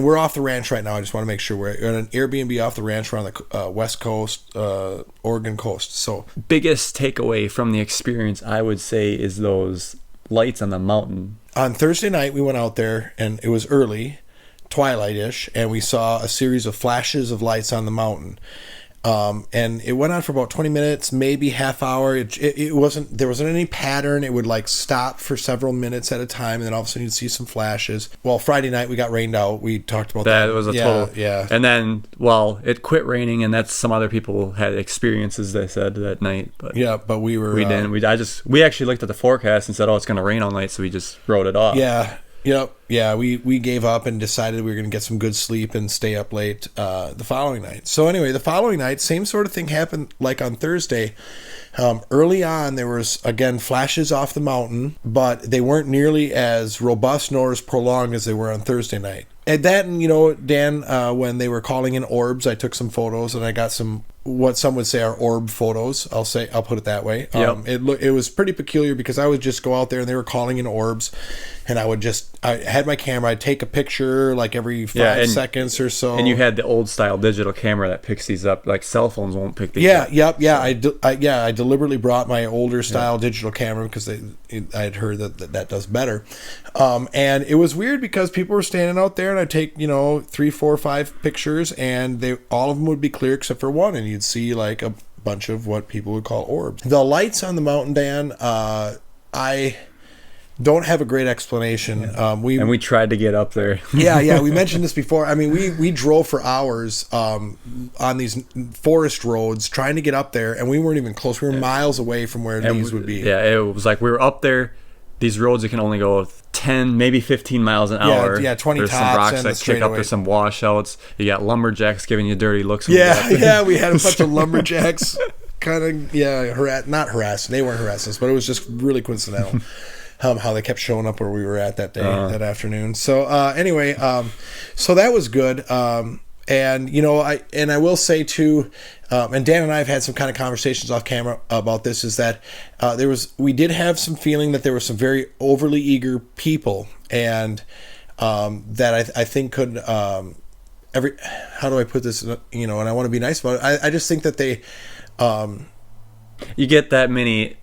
and we're off the ranch right now. I just want to make sure we're at an Airbnb off the ranch. We're on the west coast, Oregon coast. So biggest takeaway from the experience, I would say, is those lights on the mountain. On Thursday night, we went out there, and it was early, twilight-ish, and we saw a series of flashes of lights on the mountain. And it went on for about 20 minutes, maybe half hour. There wasn't any pattern. It would like stop for several minutes at a time, and then all of a sudden you'd see some flashes. Well, Friday night we got rained out. We talked about that. That was a total. Yeah. And then, well, it quit raining, and that's some other people had experiences, they said, that night. But yeah, but we didn't. We actually looked at the forecast and said, oh, it's going to rain all night, so we just wrote it off. Yeah. Yep. Yeah, we gave up and decided we were going to get some good sleep and stay up late the following night. So anyway, the following night, same sort of thing happened like on Thursday. Early on, there was, again, flashes off the mountain, but they weren't nearly as robust nor as prolonged as they were on Thursday night. And that, Dan, when they were calling in orbs, I took some photos, and I got some, what some would say are orb photos. I'll put it that way. Yep. It was pretty peculiar because I would just go out there and they were calling in orbs, and I had my camera. I'd take a picture like every 5 seconds or so. And you had the old style digital camera that picks these up. Like cell phones won't pick these up. I deliberately brought my older style digital camera because I had heard that does better. And it was weird because people were standing out there, and I'd take 3, 4, 5 pictures, and all of them would be clear except for one, and you'd see like a bunch of what people would call orbs. The lights on the mountain, Dan, I don't have a great explanation. We tried to get up there. yeah, we mentioned this before. I mean, we drove for hours on these forest roads trying to get up there, and we weren't even close. We were miles away from where these would be. Yeah, it was like we were up there. These roads, you can only go 10, maybe 15 miles an hour. Yeah, 20 There's tops. some rocks and that kick up. There's some washouts. You got lumberjacks giving you dirty looks. We had a bunch of lumberjacks kind of, not harassing. They weren't harassing us, but it was just really coincidental. How they kept showing up where we were at that day, that afternoon. So anyway, so that was good. And I will say too, and Dan and I have had some kind of conversations off camera about this, is that we did have some feeling that there were some very overly eager people, and that I think could how do I put this? And I want to be nice about it. I just think that they you get that many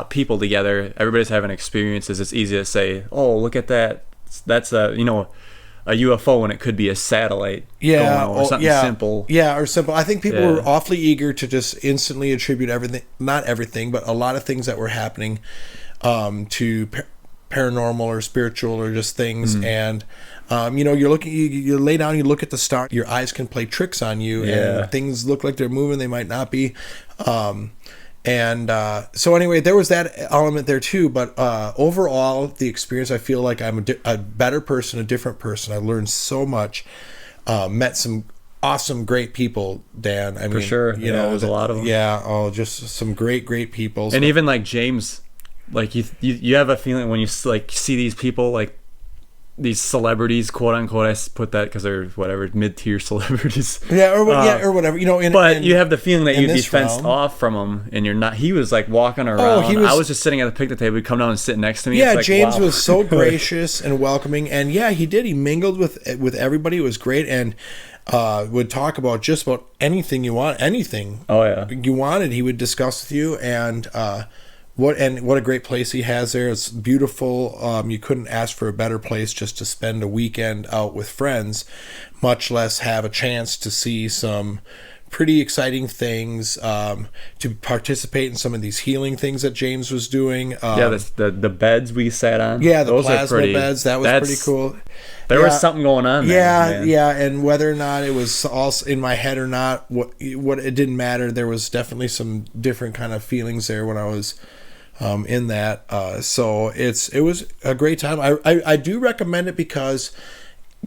people together, everybody's having experiences. It's easy to say, oh, look at that, that's a UFO, when it could be a satellite or something simple. Or simple. I think people were awfully eager to just instantly attribute everything, not everything, but a lot of things that were happening to paranormal or spiritual or just things. And you lay down, you look at the star, your eyes can play tricks on you, and things look like they're moving, they might not be. So anyway, there was that element there too. But overall, the experience, I feel like I'm a better person, a different person. I learned so much, met some awesome, great people, Dan. I mean, for sure. There's a lot of them. Yeah, just some great people. And even like James, like you have a feeling when you like see these people, like these celebrities, quote unquote. I put that because they're whatever mid-tier celebrities. Or whatever. But you have the feeling that you'd be fenced off from him, and you're not. He was like walking around. I was just sitting at the picnic table. He'd come down and sit next to me. Yeah, like, James wow. was so gracious and welcoming, and he did. He mingled with everybody. It was great, and would talk about just about anything you want, anything. Oh yeah, you wanted. He would discuss with you, and what a great place he has there. It's beautiful. You couldn't ask for a better place just to spend a weekend out with friends, much less have a chance to see some pretty exciting things, to participate in some of these healing things that James was doing. The beds we sat on. Yeah, the plasma beds. That was pretty cool. There was something going on there. And whether or not it was all in my head or not, what it didn't matter. There was definitely some different kind of feelings there when I was in that. So it was a great time. I do recommend it because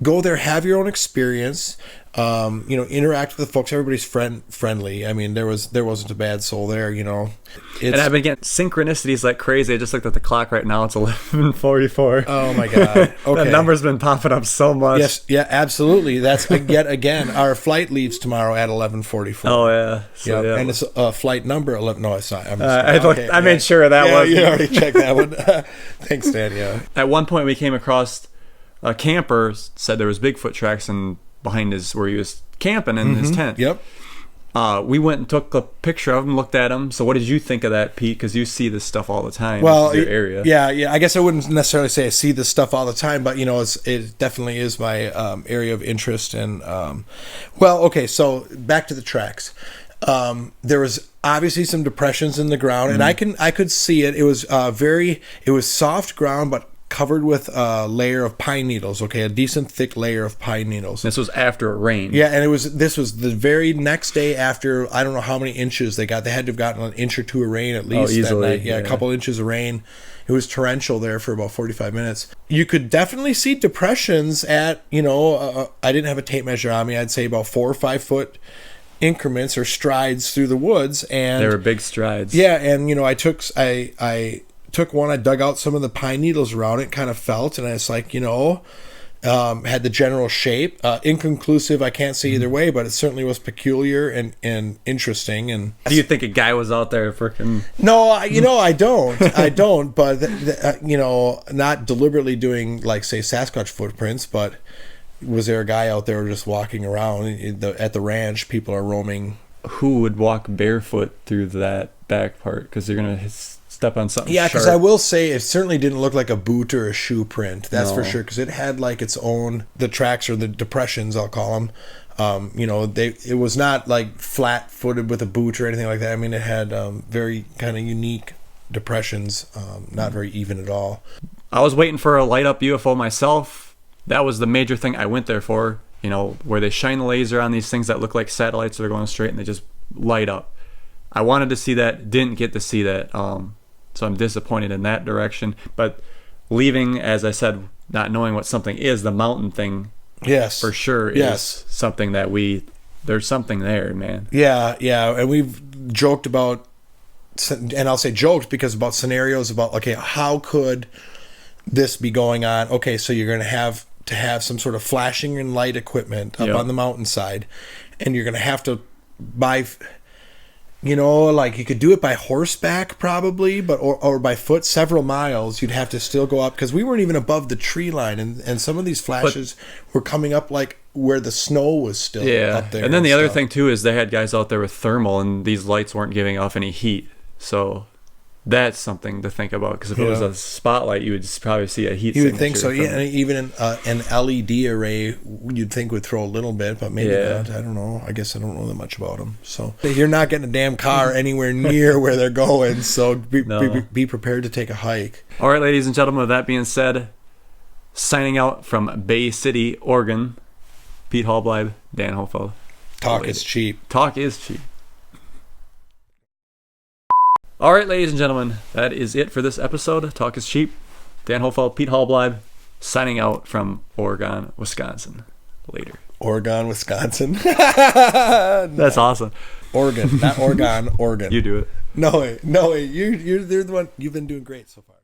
go there, have your own experience. Interact with the folks. Everybody's friendly. I mean, there wasn't a bad soul there. And I've been getting synchronicities like crazy. I just looked at the clock right now. It's 11:44. Oh my god! Okay, that number's been popping up so much. Yes, yeah, absolutely. That's yet again. Our flight leaves tomorrow at 11:44. Oh yeah, so, and it's flight number 11. No, it's not. I made sure of that one. You already checked that one. Thanks, Dan. Yeah. At one point, we came across a camper said there was Bigfoot tracks behind where he was camping in his tent. Yep. We went and took a picture of him, looked at him. So what did you think of that, Pete? Because you see this stuff all the time. Well, your area. Yeah. I guess I wouldn't necessarily say I see this stuff all the time, but it definitely is my area of interest. And okay, so back to the tracks. There was obviously some depressions in the ground, and I could see it. It was it was soft ground, but covered with a layer of pine needles. Okay, a decent thick layer of pine needles. This was after a rain. Yeah, and this was the very next day after, I don't know how many inches they got. They had to have gotten an inch or two of rain at least easily, that night. Yeah, a couple inches of rain. It was torrential there for about 45 minutes. You could definitely see depressions at, I didn't have a tape measure on me. I'd say about 4 or 5 foot increments or strides through the woods. And they were big strides. Yeah, and I took one, I dug out some of the pine needles around it, kind of felt, and it's like, had the general shape. Inconclusive, I can't say either way, but it certainly was peculiar and interesting. And do you think a guy was out there freaking? No, I don't, but not deliberately doing, like, say, Sasquatch footprints, but was there a guy out there just walking around at the ranch? People are roaming. Who would walk barefoot through that back part? Because they're gonna step on something. Yeah, because I will say it certainly didn't look like a boot or a shoe print. That's for sure. Because it had like its own, the tracks or the depressions, I'll call them. It was not like flat footed with a boot or anything like that. I mean, it had very kind of unique depressions, not very even at all. I was waiting for a light up UFO myself. That was the major thing I went there for. Where they shine the laser on these things that look like satellites, so they're going straight and they just light up. I wanted to see that, didn't get to see that. So I'm disappointed in that direction. But leaving, as I said, not knowing what something is, the mountain thing, yes, for sure, is something that there's something there, man. Yeah, and we've joked about, and I'll say joked because about scenarios about, okay, how could this be going on? Okay, so you're going to have some sort of flashing and light equipment up on the mountainside, and you're going to have to buy, like you could do it by horseback probably, but or by foot several miles. You'd have to still go up because we weren't even above the tree line, and some of these flashes were coming up like where the snow was still up there. And then the other thing too is they had guys out there with thermal, and these lights weren't giving off any heat, so that's something to think about, because if it was a spotlight, you would probably see a heat signature. You would think so, yeah. And even an LED array, you'd think would throw a little bit, but maybe not. I don't know. I guess I don't know that much about them. So you're not getting a damn car anywhere near where they're going, so be prepared to take a hike. All right, ladies and gentlemen, with that being said, signing out from Bay City, Oregon, Pete Hallbleib, Dan Hofeld. Talk is cheap. Talk is cheap. All right, ladies and gentlemen, that is it for this episode. Talk is cheap. Dan Hofeld, Pete Hallbleib, signing out from Oregon, Wisconsin. Later. Oregon, Wisconsin. That's awesome. Oregon, not Oregon, Oregon. You do it. No way. You're the one. You've been doing great so far.